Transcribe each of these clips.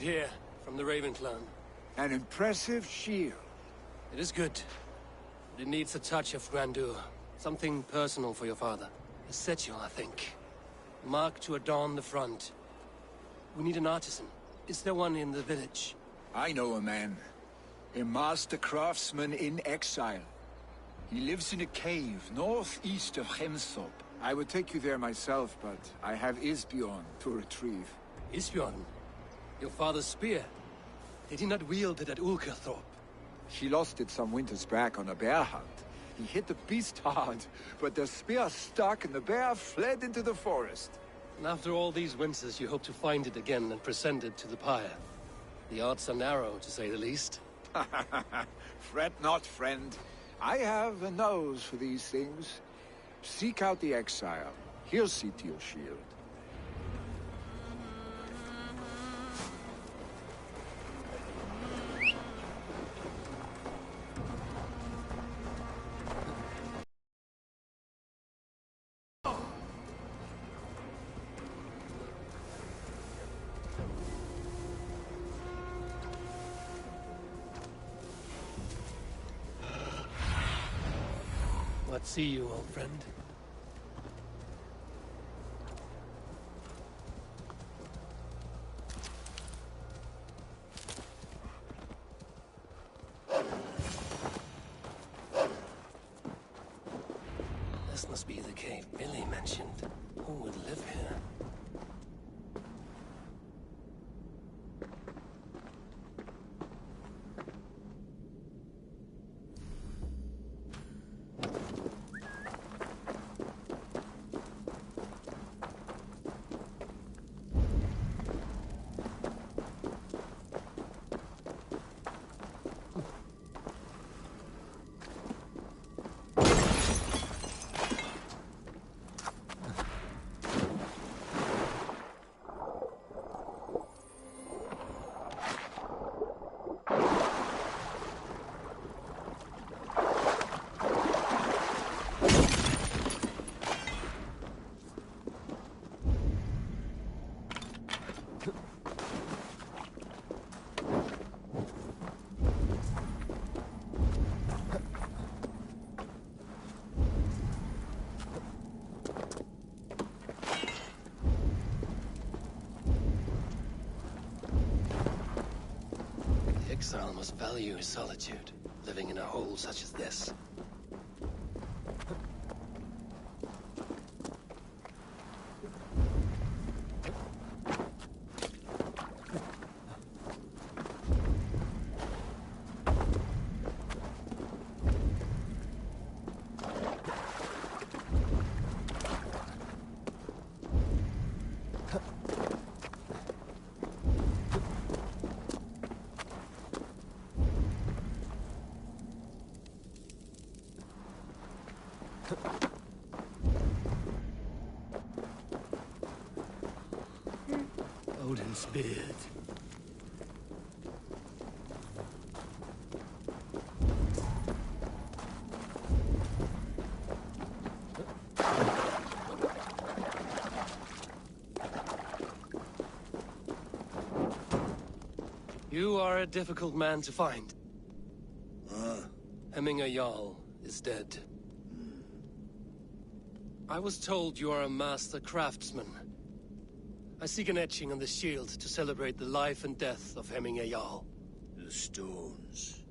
here, from the Raven clan. An impressive shield. It is good, but it needs a touch of grandeur. Something personal for your father. A sigil, I think. Mark to adorn the front. We need an artisan. Is there one in the village? I know a man. A master craftsman in exile. He lives in a cave northeast of Hemthorpe. I would take you there myself, but I have Isbjorn to retrieve. Isbjorn? Your father's spear? Did he not wield it at Ulkerthorpe? She lost it some winters back on a bear hunt. He hit the beast hard, but the spear stuck and the bear fled into the forest. And after all these winters, you hope to find it again and present it to the pyre. The odds are narrow, to say the least. Fret not, friend. I have a nose for these things. Seek out the exile. He'll see to your shield. What see you, old friend? This must be the cave Billy mentioned. Who would live here? Exile must value his solitude, living in a hole such as this. Odin's beard. You are a difficult man to find. Hemminger Jarl is dead. I was told you are a master craftsman. I seek an etching on the shield to celebrate the life and death of Hemminger Jarl. The stones.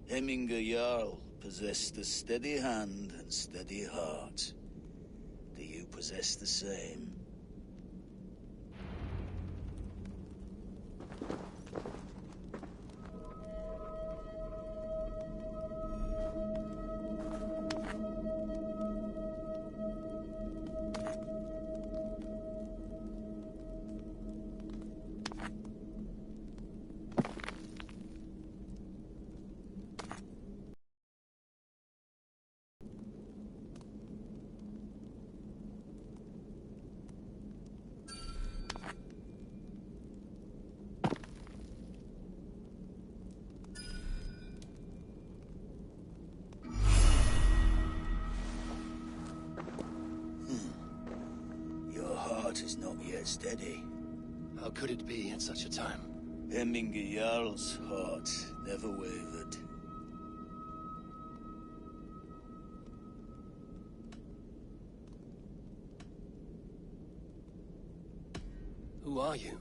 Hemminger Jarl possessed a steady hand and steady heart. Do you possess the same? Is not yet steady. How could it be at such a time? Hemminger Jarl's heart never wavered. Who are you?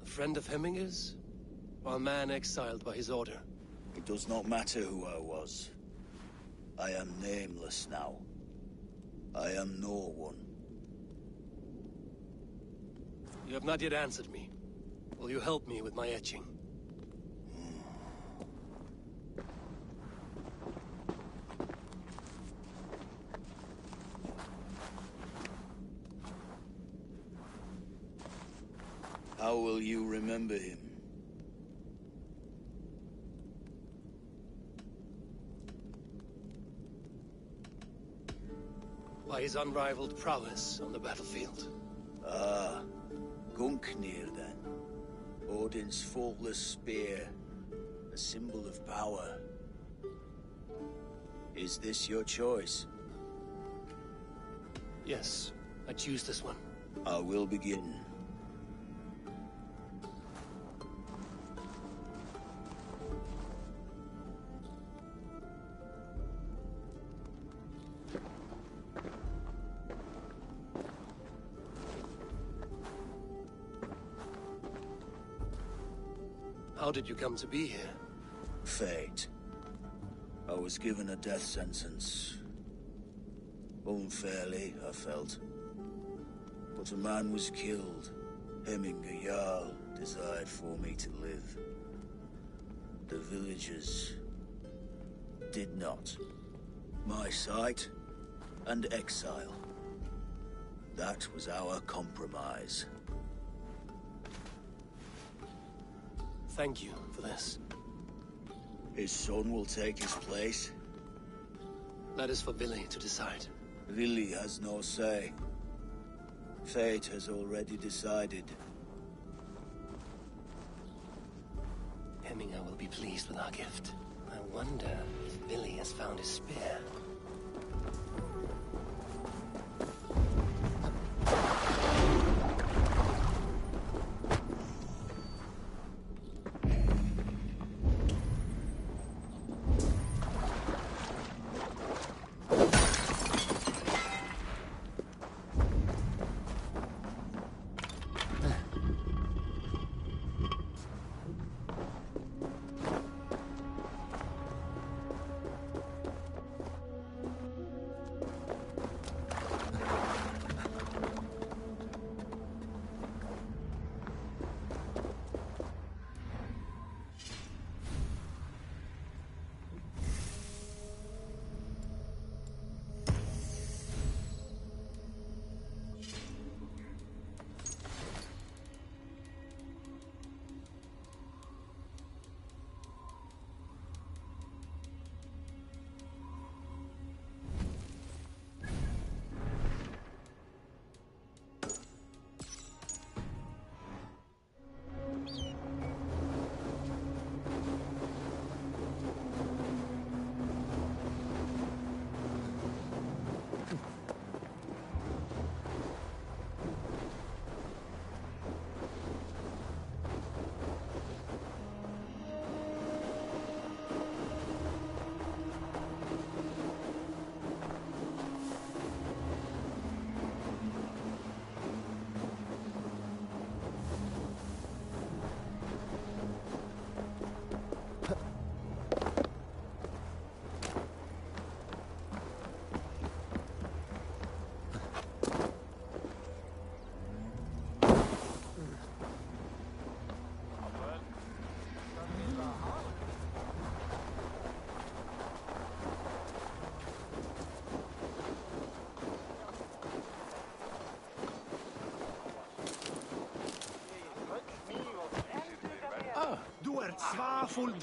A friend of Hemminger's? Or a man exiled by his order? It does not matter who I was. I am nameless now. I am no one. You have not yet answered me. Will you help me with my etching? How will you remember him? By his unrivaled prowess on the battlefield. Ah, Gungnir then. Odin's faultless spear, a symbol of power. Is this your choice? Yes, I choose this one. I will begin. How did you come to be here? Fate. I was given a death sentence. Unfairly, I felt. But a man was killed. Hemminger Jarl desired for me to live. The villagers did not. My sight and exile. That was our compromise. Thank you for this. His son will take his place. That is for Billy to decide. Vili has no say. Fate has already decided. Hemminger will be pleased with our gift. I wonder if Billy has found his spear. Du svafull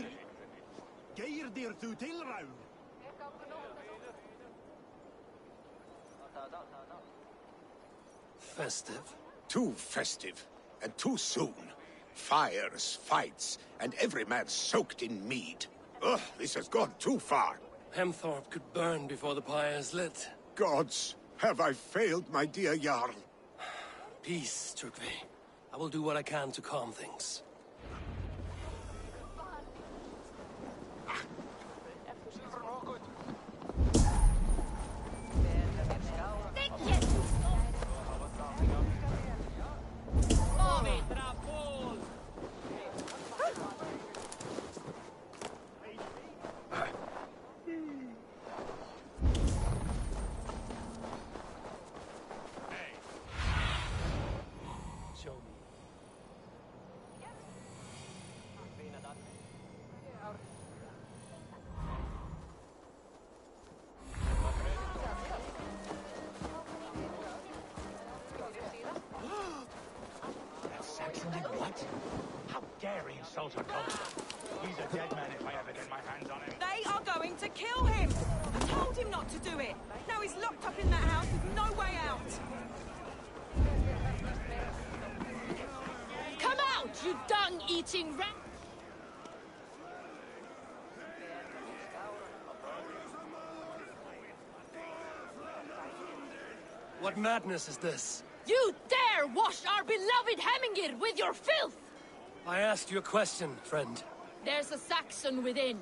Geir dir þú tilræð? Festive. Too festive, and too soon. Fires, fights, and every man soaked in mead. Ugh, this has gone too far. Hemthorpe could burn before the pyre is lit. Gods, have I failed my dear Jarl? Peace, Turkve. I will do what I can to calm things. What? How dare he insult a god? He's a dead man if I ever get my hands on him. They are going to kill him! I told him not to do it! Now he's locked up in that house with no way out! Come out, you dung-eating rat! What madness is this? You dare wash our beloved Hemingir with your filth! I asked you a question, friend. There's a Saxon within.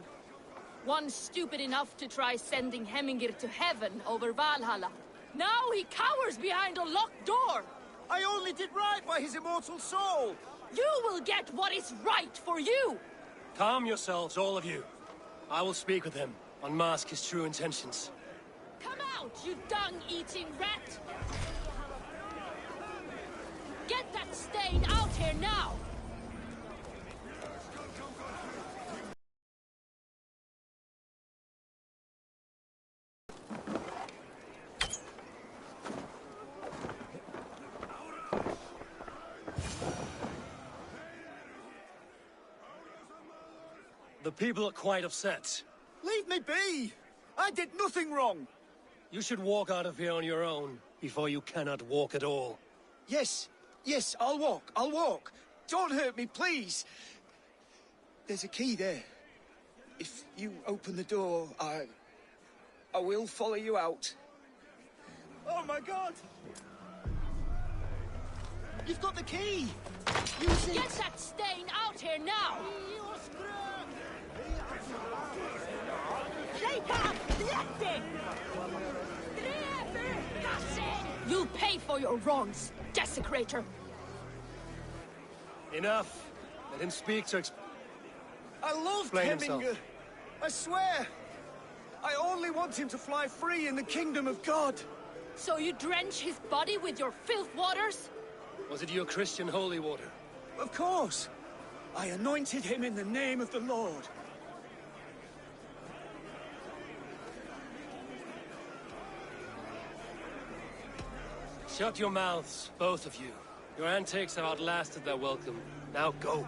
One stupid enough to try sending Hemingir to heaven over Valhalla. Now he cowers behind a locked door! I only did right by his immortal soul! You will get what is right for you! Calm yourselves, all of you. I will speak with him, unmask his true intentions. Come out, you dung-eating rat! Get that stain out here now! The people are quite upset. Leave me be! I did nothing wrong! You should walk out of here on your own, before you cannot walk at all. Yes, I'll walk. Don't hurt me, please. There's a key there. If you open the door, I will follow you out. Oh my god! You've got the key! Use it! Get that stain out here now! You'll pay for your wrongs, desecrator! Enough! Let him speak to I love explain himself. Hemingr. I swear! I only want him to fly free in the kingdom of God! So you drench his body with your filth waters? Was it your Christian holy water? Of course! I anointed him in the name of the Lord. Shut your mouths, both of you. Your antics have outlasted their welcome. Now go.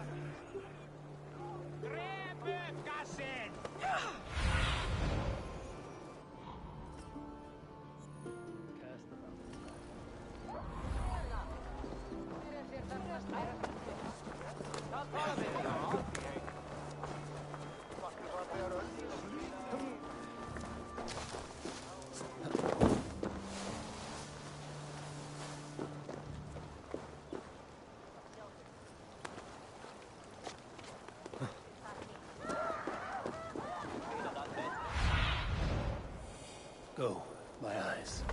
Go, my eyes.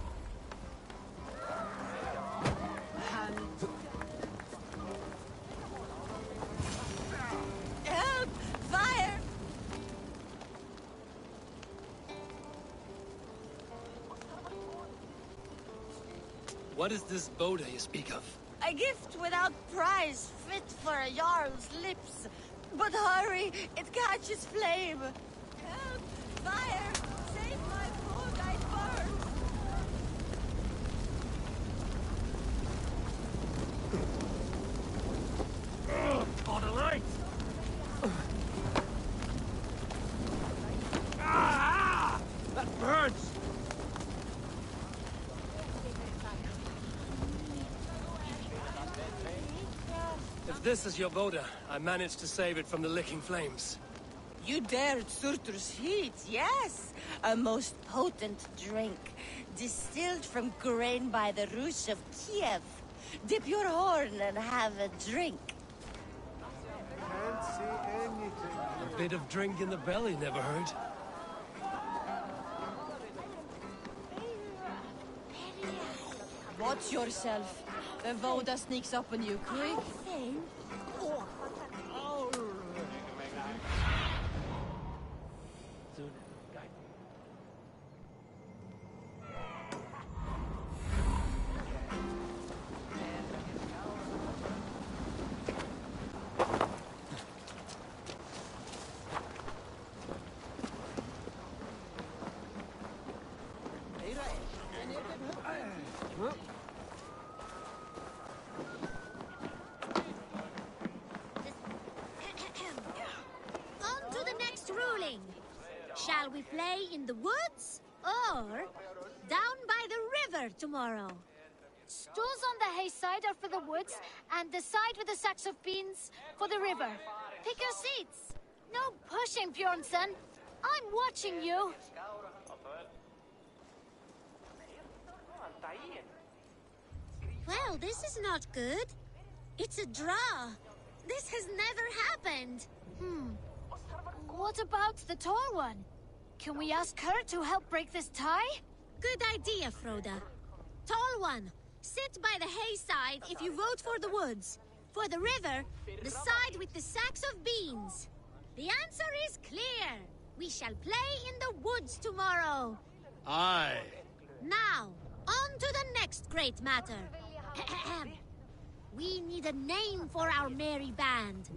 Help! Fire! What is this Boda you speak of? A gift without price, fit for a Jarl's lips. But hurry, it catches flame. Help! Fire! Save my food, I burn! Oh, the light! Ah! That burns! If this is your Boda, I managed to save it from the licking flames. You dared Surtur's heat, yes. A most potent drink, distilled from grain by the Rus of Kiev. Dip your horn and have a drink. Can't see anything. A bit of drink in the belly never hurt. Watch yourself. The Voda sneaks up on you quick. On to the next ruling. Shall we play in the woods or down by the river tomorrow? Stools on the hay side are for the woods, and the side with the sacks of beans for the river. Pick your seats. No pushing, Bjornsson. I'm watching you. Well, this is not good. It's a draw. This has never happened. What about the tall one? Can we ask her to help break this tie? Good idea, Froda. Tall one, sit by the hay side if you vote for the woods. For the river, the side with the sacks of beans. The answer is clear. We shall play in the woods tomorrow. Aye. Now, on to the next great matter. We need a name for our merry band.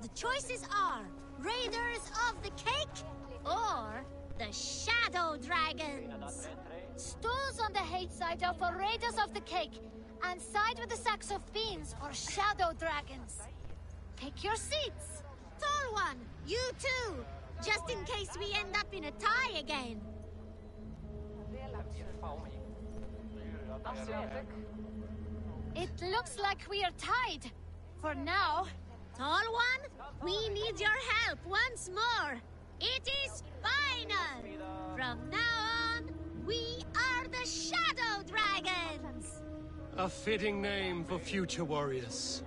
The choices are Raiders of the Cake or the Shadow Dragons. Stools on the hay side are for Raiders of the Cake, and side with the sacks of beans for Shadow Dragons. Pick your seats. Tall one, you too, just in case we end up in a tie again. It looks like we are tied. For now. Tall one, we need your help once more. It is final. From now on, we are the Shadow Dragons. A fitting name for future warriors.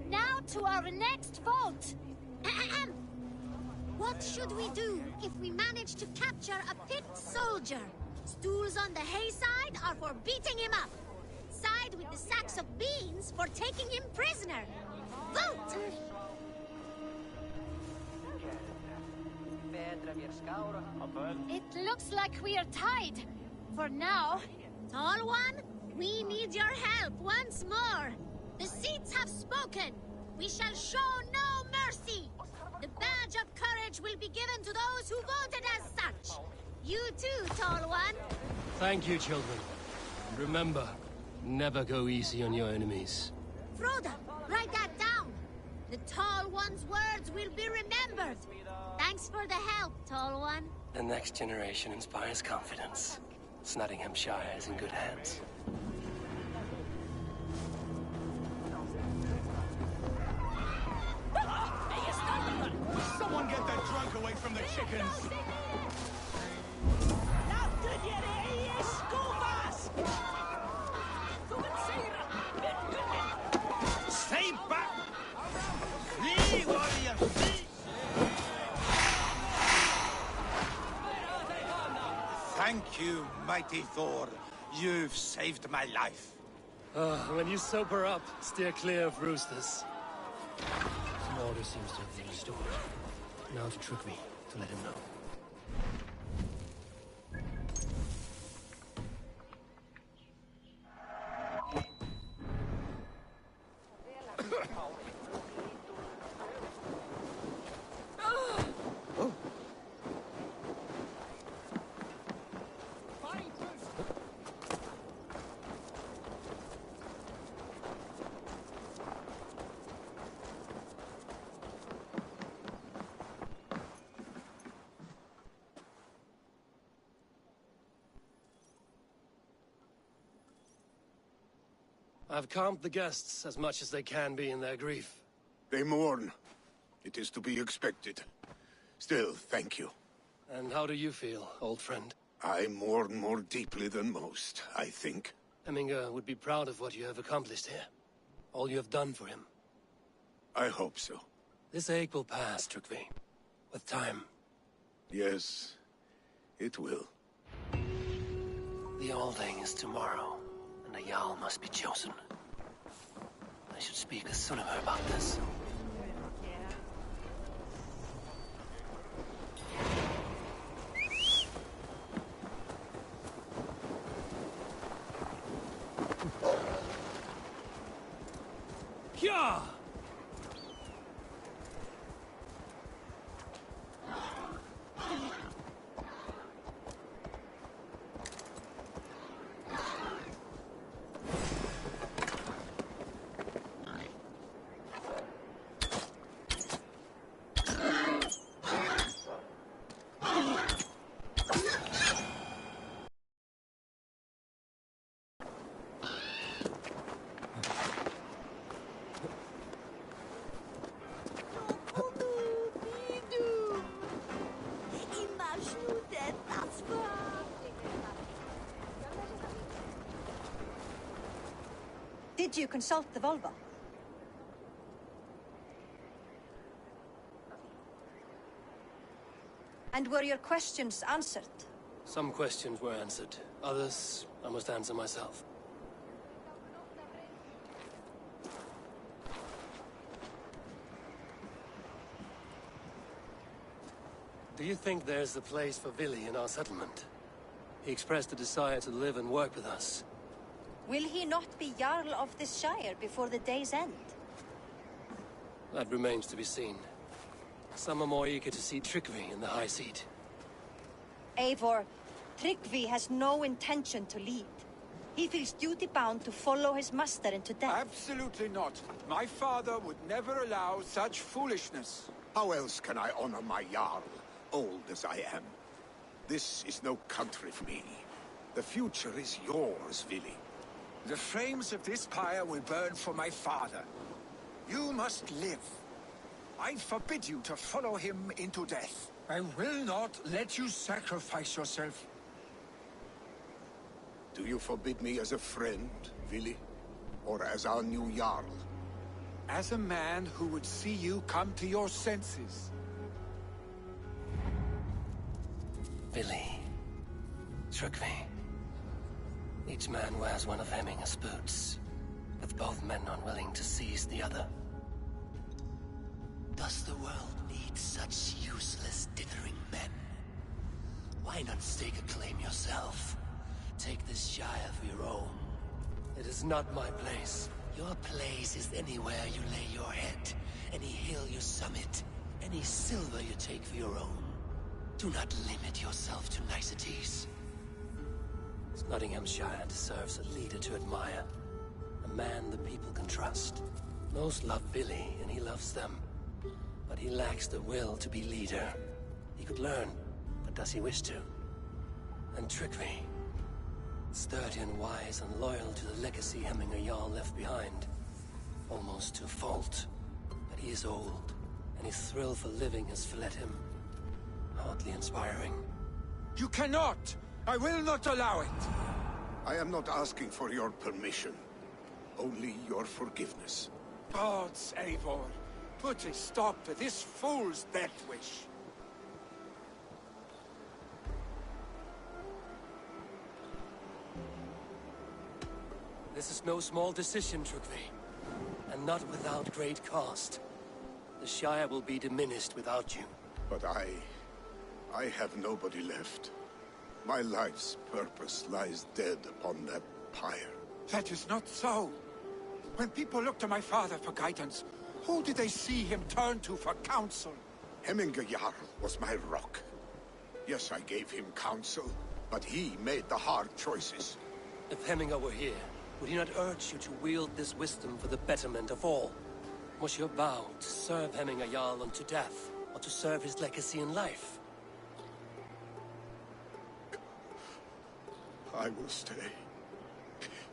Now to our next vote. What should we do if we manage to capture a picked soldier? Stools on the hay side are for beating him up. Side with the sacks of beans for taking him prisoner. Vote! It looks like we are tied. For now. Tall one, we need your help once more. The seats have spoken. We shall show no mercy. The badge of courage will be given to those who voted as such. You too, Tall one. Thank you, children. And remember, never go easy on your enemies. Froda, write that down. The Tall One's words will be remembered. Thanks for the help, Tall One. The next generation inspires confidence. Nottinghamshire is in good hands. Someone get that drunk away from the chickens! Stay back! Flee, warrior, flee! Thank you, mighty Thor. You've saved my life. When you sober up, steer clear of roosters. Some order seems to have been restored. Now to trick me, to let him know. I've calmed the guests as much as they can be in their grief. They mourn. It is to be expected. Still, thank you. And how do you feel, old friend? I mourn more deeply than most, I think. Hemminger would be proud of what you have accomplished here. All you have done for him. I hope so. This ache will pass, Trygve. With time. Yes, it will. The Alding is tomorrow, and a Jarl must be chosen. I should speak with Sunniva about this. Yeah! Did you consult the Volva? And were your questions answered? Some questions were answered. Others, I must answer myself. Do you think there's a place for Vili in our settlement? He expressed a desire to live and work with us. Will he not be Jarl of this Shire before the day's end? That remains to be seen. Some are more eager to see Trygve in the high seat. Eivor, Trygve has no intention to lead. He feels duty-bound to follow his master into death. Absolutely not. My father would never allow such foolishness. How else can I honor my Jarl, old as I am? This is no country for me. The future is yours, Vili. The flames of this pyre will burn for my father. You must live. I forbid you to follow him into death. I will not let you sacrifice yourself. Do you forbid me as a friend, Vili? Or as our new Jarl? As a man who would see you come to your senses. Vili. Trygve. Each man wears one of Hemminger's boots, with both men unwilling to seize the other. Does the world need such useless, dithering men? Why not stake a claim yourself? Take this Shire for your own. It is not my place. Your place is anywhere you lay your head, any hill you summit, any silver you take for your own. Do not limit yourself to niceties. Nottinghamshire deserves a leader to admire. A man the people can trust. Most love Vili, and he loves them. But he lacks the will to be leader. He could learn, but does he wish to? And Trygve. Sturdy and wise and loyal to the legacy Hemminger Jarl left behind. Almost to a fault. But he is old, and his thrill for living has fled him. Hardly inspiring. You cannot! I will not allow it! I am not asking for your permission. Only your forgiveness. Gods, Eivor, put a stop to this fool's death wish. This is no small decision, Trygve. And not without great cost. The Shire will be diminished without you. But I have nobody left. My life's purpose lies dead upon that pyre. That is not so. When people look to my father for guidance, who did they see him turn to for counsel? Hemminger Jarl was my rock. Yes, I gave him counsel, but he made the hard choices. If Hemminger were here, would he not urge you to wield this wisdom for the betterment of all? Was your vow to serve Hemminger Jarl unto death, or to serve his legacy in life? I will stay.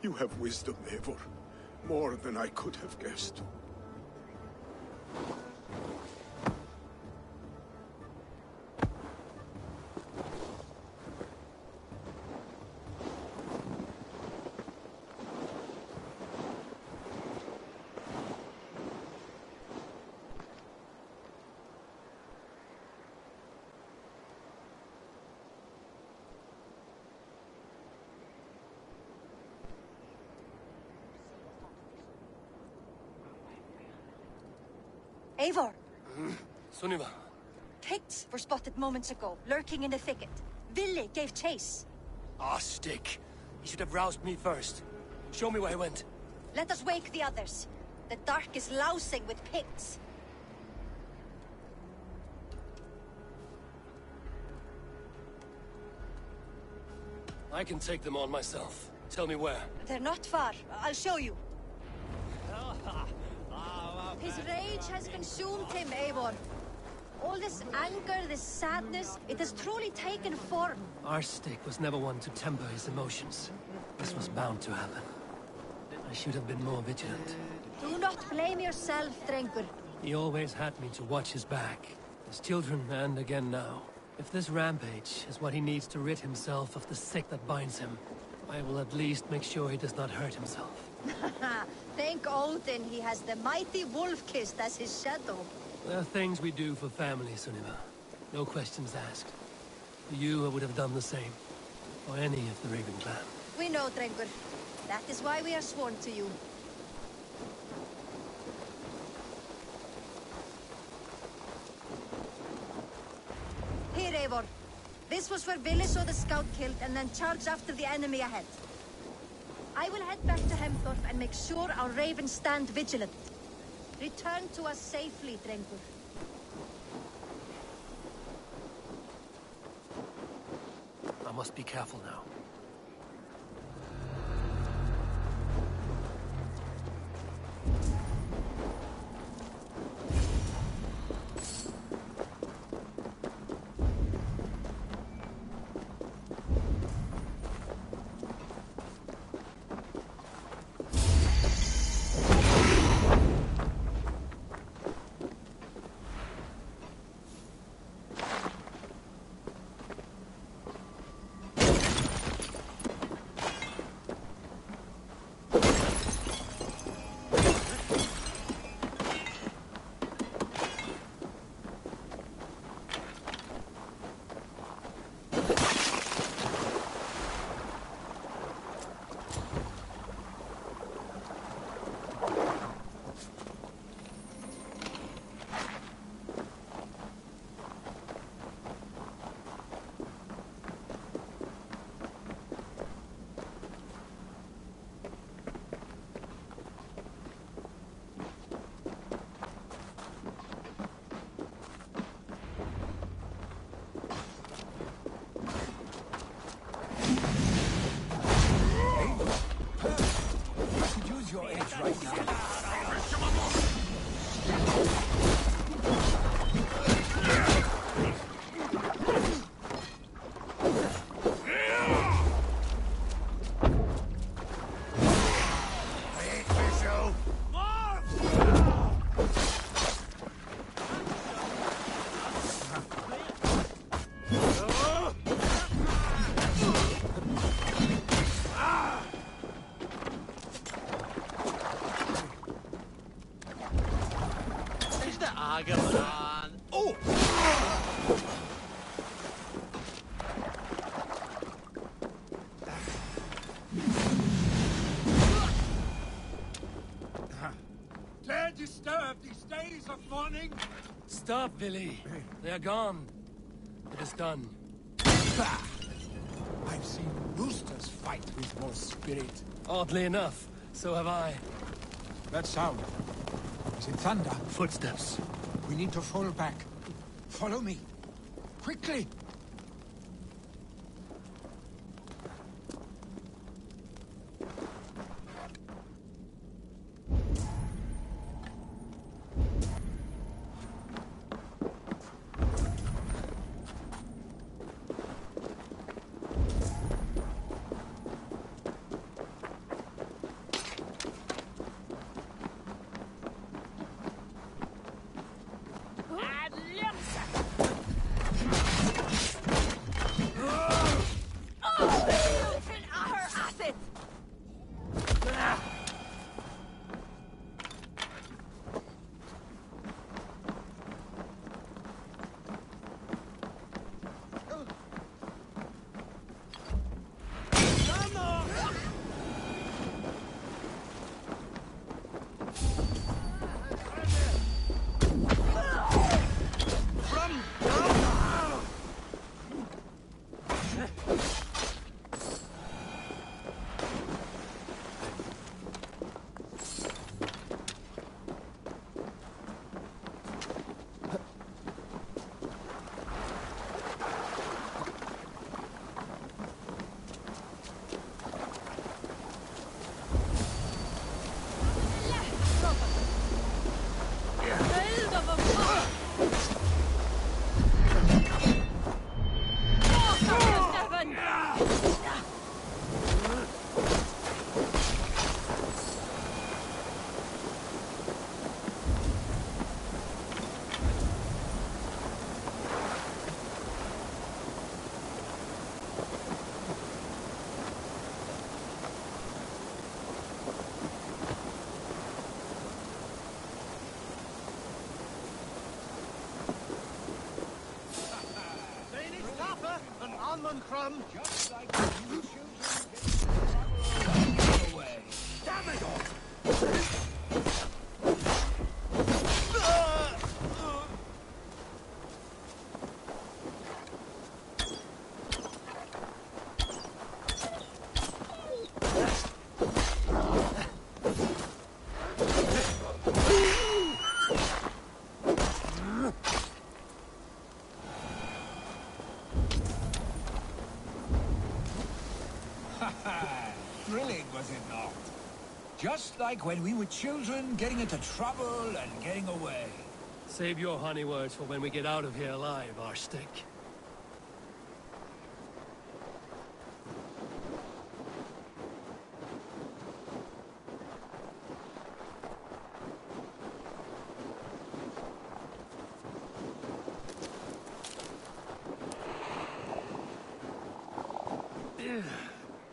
You have wisdom, Eivor. More than I could have guessed. Eivor, Sunniva. Picts were spotted moments ago, lurking in the thicket. Vili gave chase. Ah, stick. You should have roused me first. Show me where he went. Let us wake the others. The dark is lousing with Picts. I can take them on myself. Tell me where. They're not far. I'll show you. His rage has consumed him, Eivor. All this anger, this sadness, it has truly taken form. Our stick was never one to temper his emotions. This was bound to happen. I should have been more vigilant. Do not blame yourself, Drengur. He always had me to watch his back. His children, and again now. If this rampage is what he needs to rid himself of the sick that binds him, I will at least make sure he does not hurt himself. Thank Odin he has the mighty Wolf-Kissed as his shadow. There are things we do for family, Sunniva. No questions asked. For you, I would have done the same. For any of the Raven clan. We know, Drengur. That is why we are sworn to you. Here, Eivor. This was where Vili saw the scout killed and then charged after the enemy ahead. I will head back to Hemthorp and make sure our ravens stand vigilant. Return to us safely, Drengur. I must be careful now. Stop, Vili. They are gone. It is done. I've seen roosters fight with more spirit. Oddly enough, so have I. That sound. Is it thunder? Footsteps. We need to fall back. Follow me. Quickly! Just like when you children get away. Damn it all! Thrilling, was it not? Just like when we were children, getting into trouble and getting away. Save your honey words for when we get out of here alive, Arstick.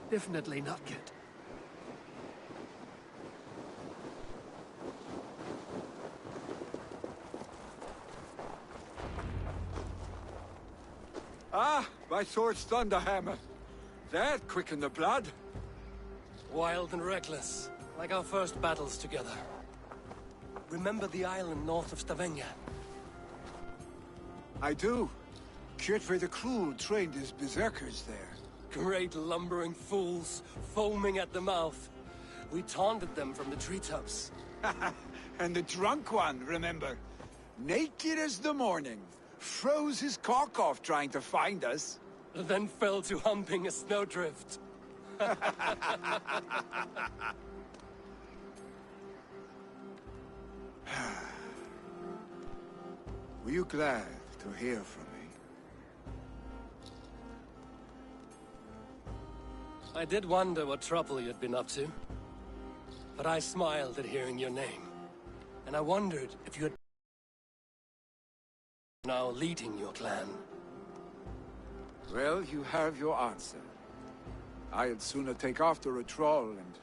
Definitely not good. Ah, my sword's thunderhammer. That quickened the blood. Wild and reckless, like our first battles together. Remember the island north of Stavanger? I do. Kjotve the Cruel trained his berserkers there. Great lumbering fools, foaming at the mouth. We taunted them from the treetops. And the drunk one, remember? Naked as the morning. Froze his cock off trying to find us. Then fell to humping a snowdrift. Were you glad to hear from me? I did wonder what trouble you'd been up to. But I smiled at hearing your name. And I wondered if you had now leading your clan. Well, you have your answer. I'd sooner take after a troll and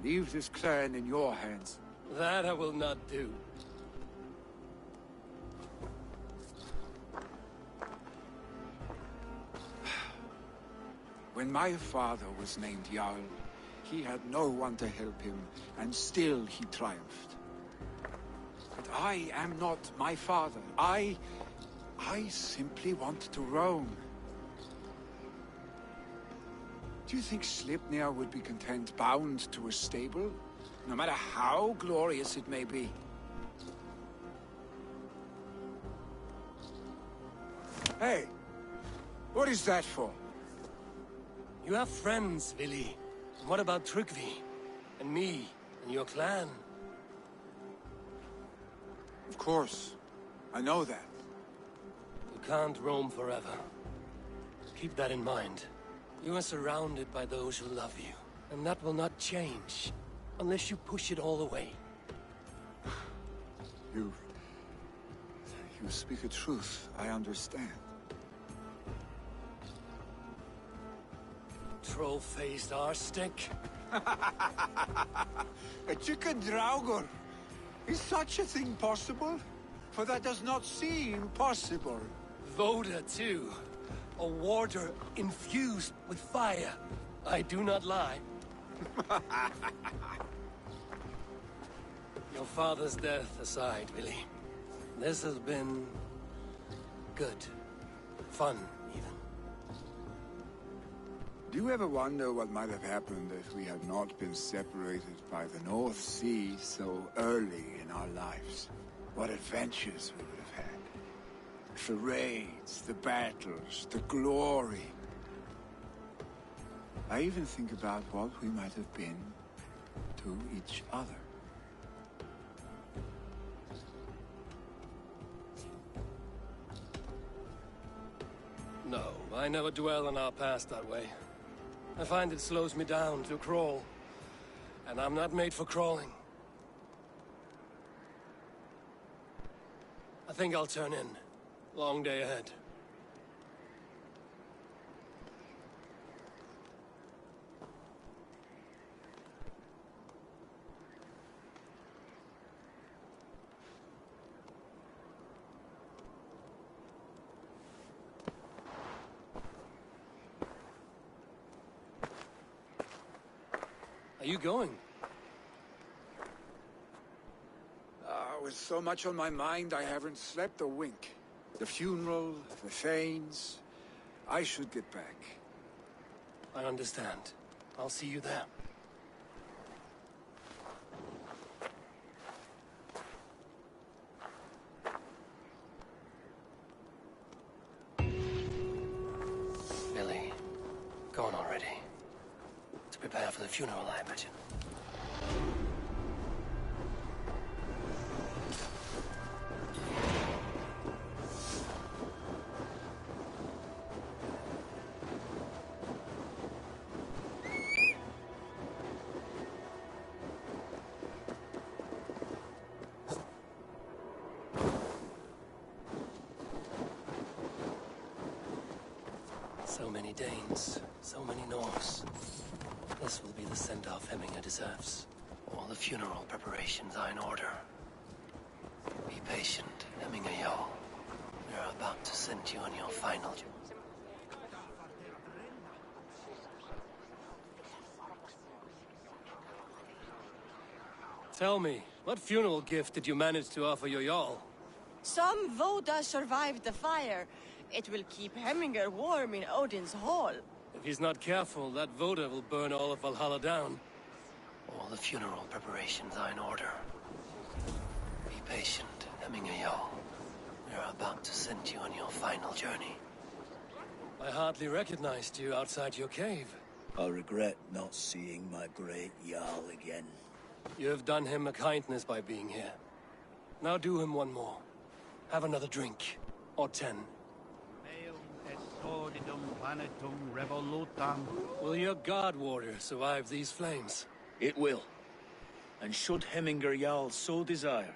leave this clan in your hands. That I will not do. When my father was named Jarl, he had no one to help him, and still he triumphed. But I am not my father. I simply want to roam. Do you think Sleipnir would be content bound to a stable, no matter how glorious it may be? Hey, what is that for? You have friends, Vili. And what about Tryggvi? And me? And your clan? Of course. I know that. You can't roam forever. Keep that in mind. You are surrounded by those who love you. And that will not change. Unless you push it all away. You speak a truth. I understand. Troll-faced Arstick. A chicken Draugr. Is such a thing possible? For that does not seem possible. Voda, too. A warder infused with fire. I do not lie. Your father's death aside, Vili. This has been... good. Fun, even. Do you ever wonder what might have happened if we had not been separated by the North Sea so early in our lives? What adventures we would have had. The raids, the battles, the glory. I even think about what we might have been to each other. No, I never dwell on our past that way. I find it slows me down to crawl. And I'm not made for crawling. I think I'll turn in. Long day ahead. Are you going? With so much on my mind, I haven't slept a wink. The funeral, the Thanes... I should get back. I understand. I'll see you there. Billy, gone already. To prepare for the funeral, I imagine. So many Danes, so many Norse. This will be the send-off Hemminger deserves. All the funeral preparations are in order. Be patient, Hemminger Jarl. We're about to send you on your final journey. Tell me, what funeral gift did you manage to offer your Jarl? Some Voda survived the fire. It will keep Hemminger warm in Odin's hall. If he's not careful, that Voda will burn all of Valhalla down. All the funeral preparations are in order. Be patient, Hemminger Jarl. We're about to send you on your final journey. I hardly recognized you outside your cave. I regret not seeing my great Jarl again. You have done him a kindness by being here. Now do him one more. Have another drink. Or 10. Will your god warrior survive these flames? It will. And should Hemminger Jarl so desire,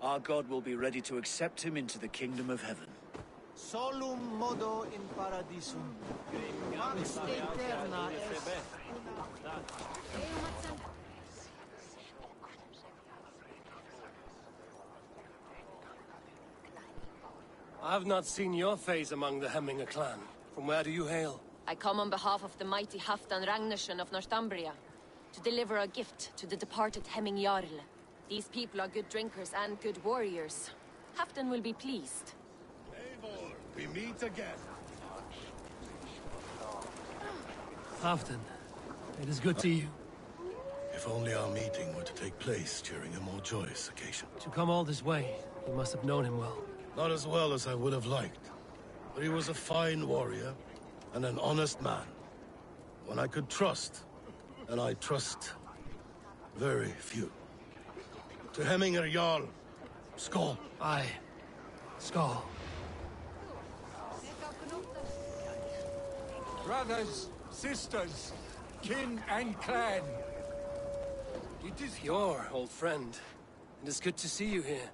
our god will be ready to accept him into the kingdom of heaven. Solum modo in paradisum. Pax aeterna est. I've not seen your face among the Hemminger clan. From where do you hail? I come on behalf of the mighty Halfdan Ragnarsson of Northumbria to deliver a gift to the departed Hemming Jarl. These people are good drinkers and good warriors. Halfdan will be pleased. Eivor, we meet again. Halfdan, it is good to you. If only our meeting were to take place during a more joyous occasion. To come all this way, you must have known him well. Not as well as I would have liked, but he was a fine warrior and an honest man. One I could trust, and I trust very few. To Hemminger Jarl, Skål. Aye, Skål. Brothers, sisters, kin and clan. It is your old friend. It is good to see you here.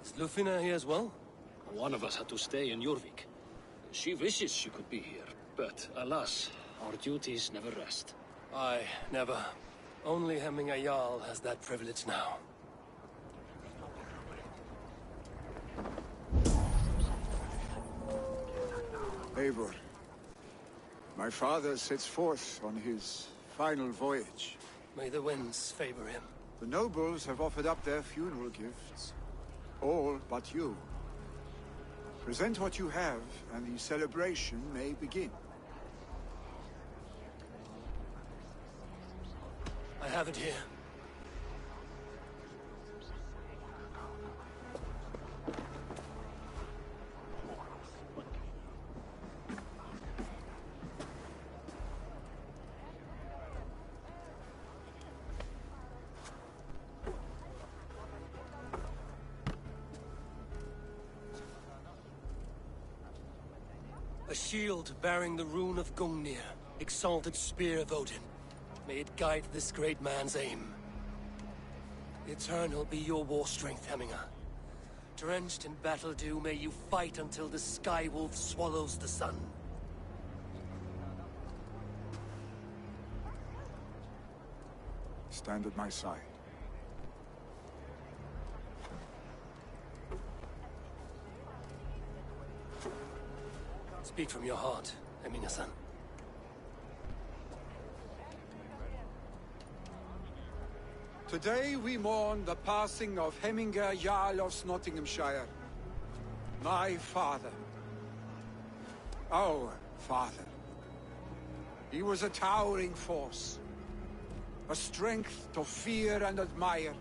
Is Lufina here as well? One of us had to stay in Jorvik. She wishes she could be here, but alas, our duties never rest. Aye, never. Only Hemminger Jarl has that privilege now. Eivor, my father sets forth on his final voyage. May the winds favor him. The nobles have offered up their funeral gifts. All but you. Present what you have, and the celebration may begin. I have it here. A shield bearing the rune of Gungnir, exalted spear of Odin. May it guide this great man's aim. Eternal be your war strength, Hemminger. Drenched in battle dew, may you fight until the sky wolf swallows the sun. Stand at my side. Speak from your heart, Hemminger-san. Today we mourn the passing of Hemminger Jarl of Nottinghamshire. My father. Our father. He was a towering force. A strength to fear and admire.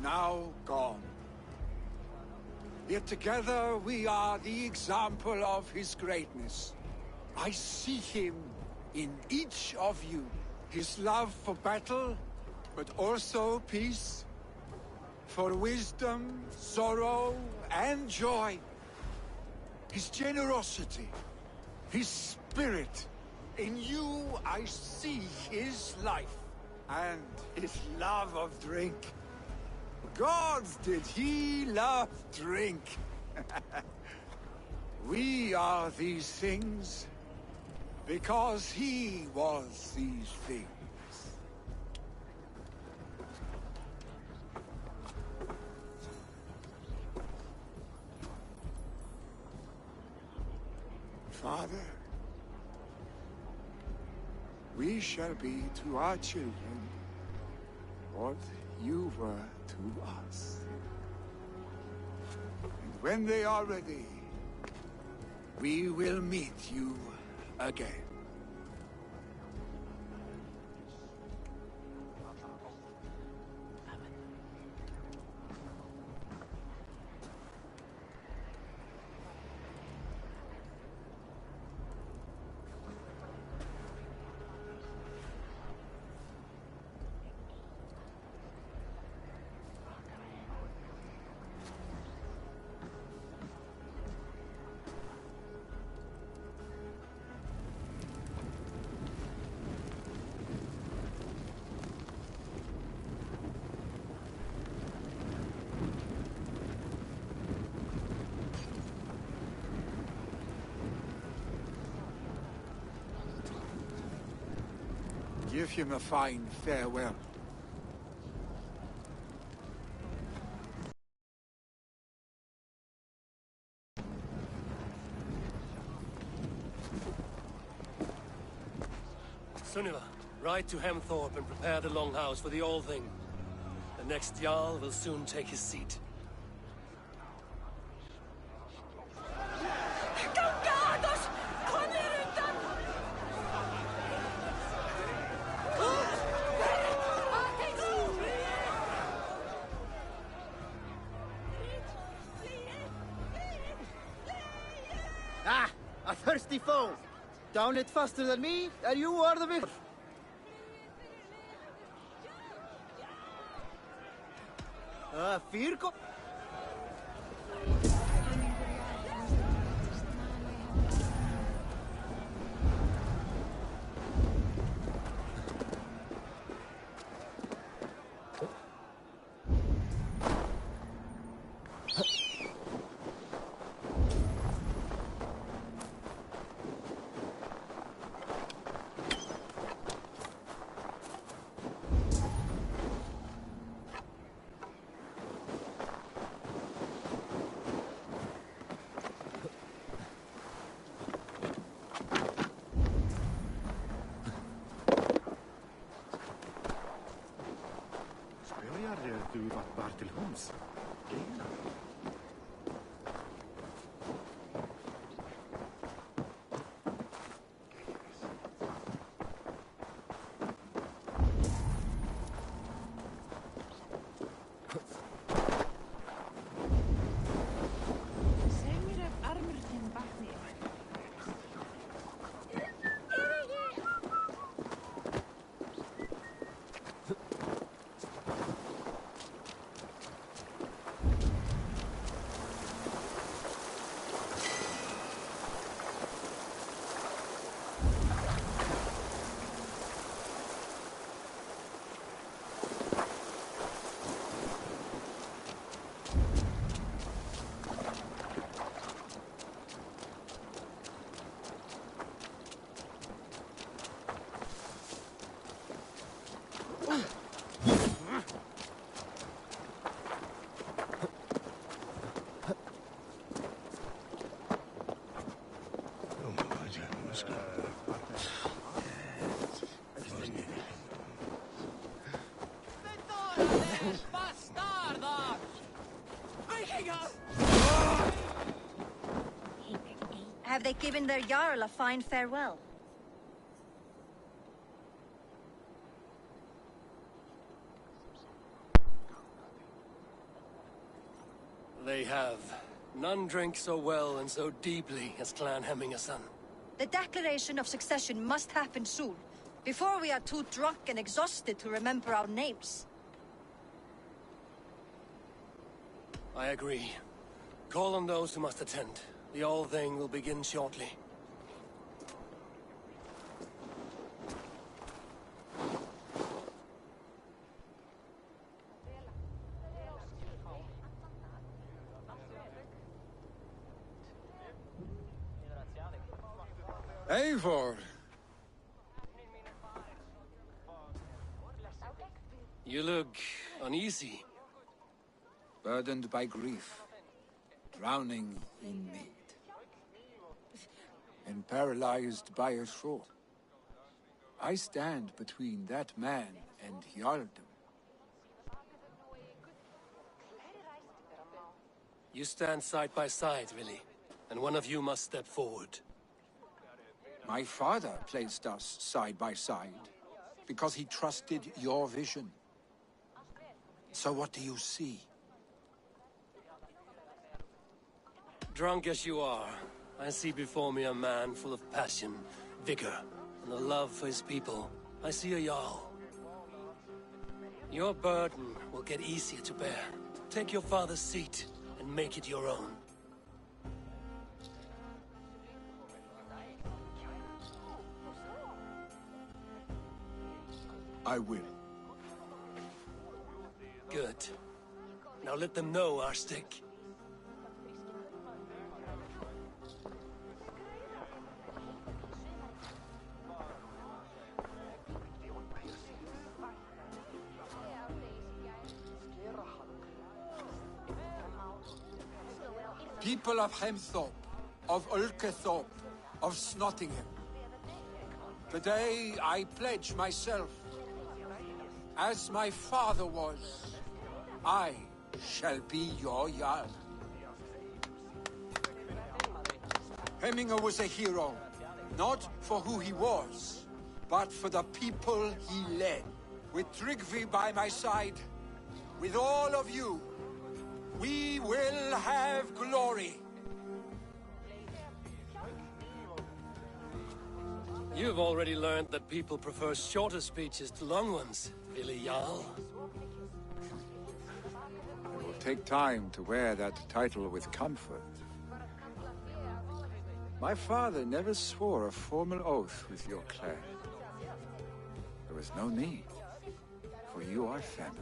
Now gone. Yet together we are the example of his greatness. I see him in each of you. His love for battle, but also peace. For wisdom, sorrow, and joy. His generosity, his spirit. In you I see his life, and his love of drink. Gods, did he love drink! We are these things because he was these things. Father, we shall be to our children what you were to us. And when they are ready, we will meet you again. Give him a fine farewell. Sunniva, ride to Hemthorpe and prepare the Longhouse for the All-Thing. The next Jarl will soon take his seat. Ah! A thirsty foe! Down it faster than me, and you are the victor! Firko... Du vart bara till hums. Have they given their Jarl a fine farewell? They have. None drink so well and so deeply as Clan Hemmingerson. The declaration of succession must happen soon, before we are too drunk and exhausted to remember our names. I agree. Call on those who must attend. The All-Thing will begin shortly. Eivor! You look uneasy. Burdened by grief. Drowning in mead. And paralyzed by a thought. I stand between that man and Jarldom. You stand side by side, really. And one of you must step forward. My father placed us side by side, because he trusted your vision. So what do you see? Drunk as you are, I see before me a man full of passion, vigor, and a love for his people. I see a Jarl. Your burden will get easier to bear. Take your father's seat and make it your own. I will. Good. Now let them know our stick. People of Hemthorpe, of Ulkethorpe, of Snottingham. Today I pledge myself. As my father was, I shall be your Jarl. Hemminger was a hero, not for who he was, but for the people he led. With Tryggvi by my side, with all of you, we will have glory. You've already learned that people prefer shorter speeches to long ones, really, Jarl? It will take time to wear that title with comfort. My father never swore a formal oath with your clan. There was no need, for you are family.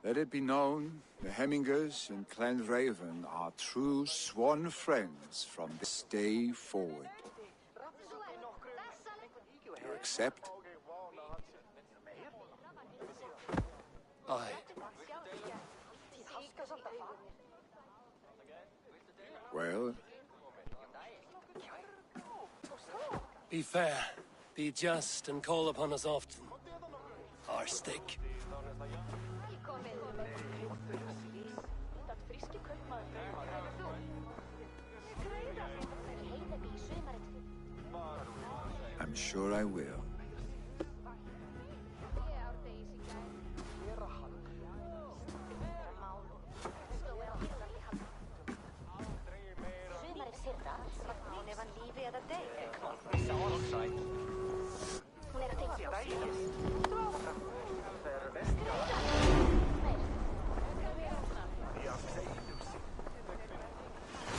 Let it be known, the Hemmingers and Clan Raven are true sworn friends from this day forward. Do you accept? Aye. Well? Be fair, be just, and call upon us often. Our stick. I'm sure I will.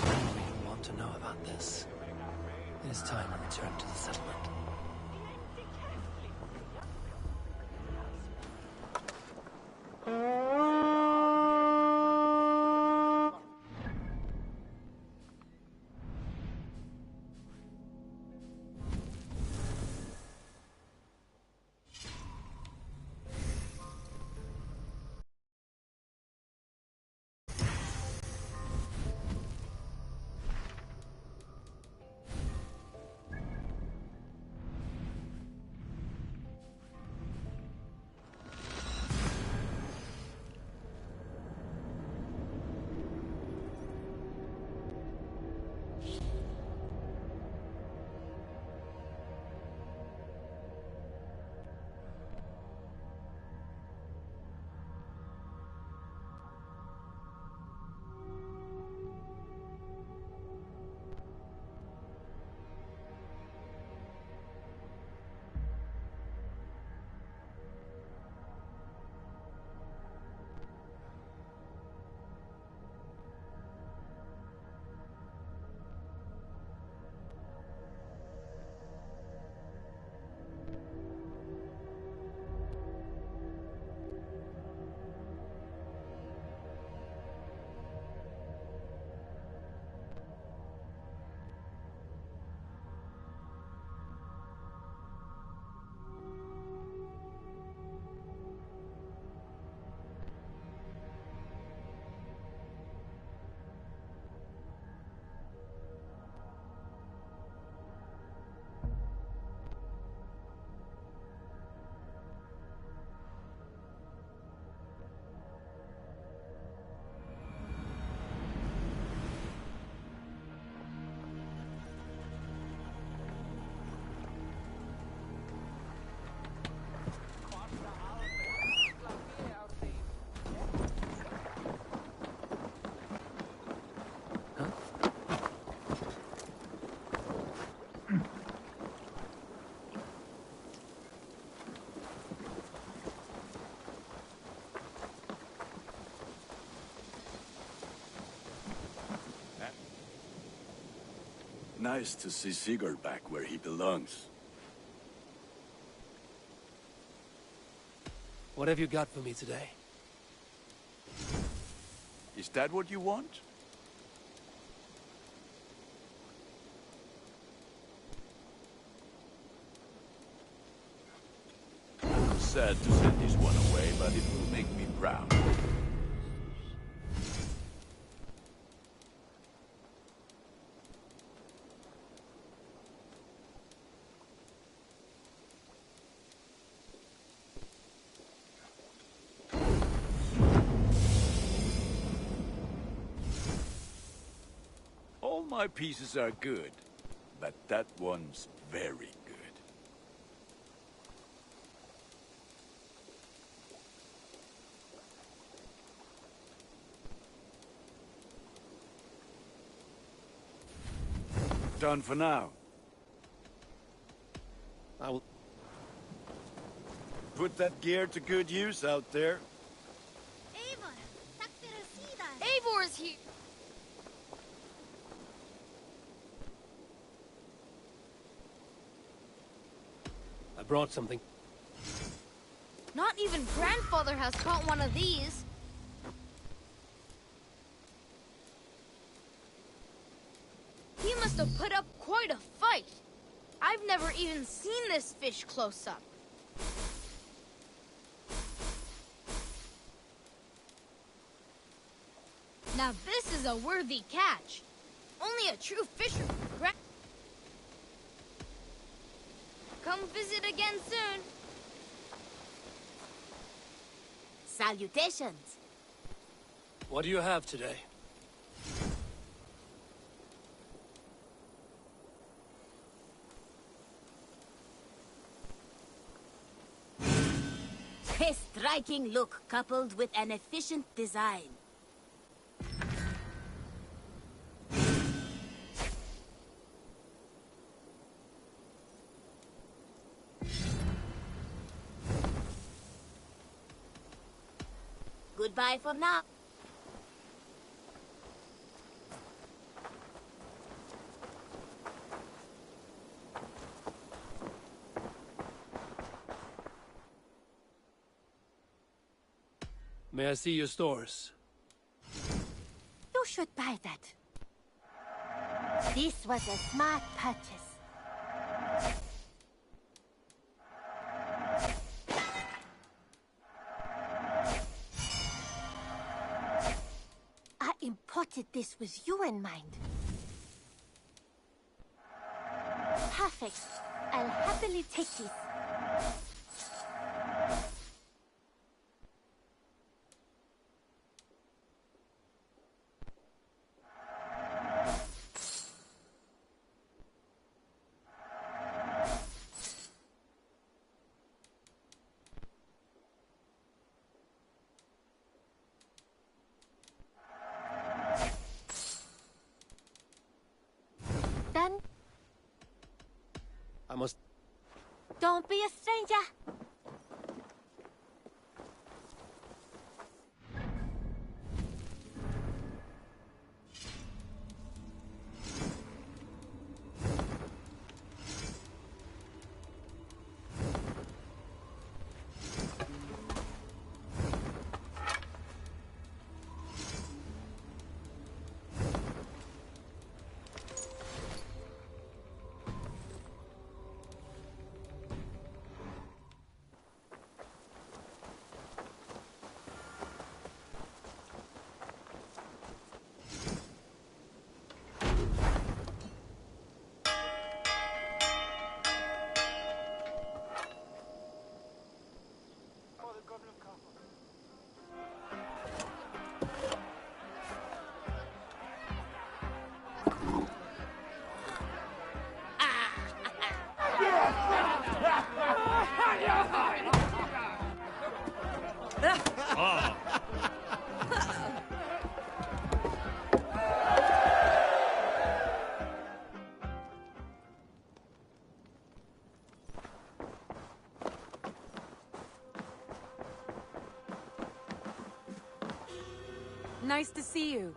We want to know about this. It is time to return to the settlement. Nice to see Sigurd back where he belongs. What have you got for me today? Is that what you want? I'm sad to send this one away, but it will make me proud. All my pieces are good, but that one's very good. Done for now. I will... Put that gear to good use out there. Eivor is here. I brought something. Not even grandfather has caught one of these. He must have put up quite a fight. I've never even seen this fish close up. Now this is a worthy catch. Only a true fisherman. Come visit again soon. Salutations. What do you have today? A striking look coupled with an efficient design. Goodbye for now. May I see your stores? You should buy that. This was a smart purchase. I imported this with you in mind. Perfect. I'll happily take this. Done? I must... Don't be a stranger. Nice to see you.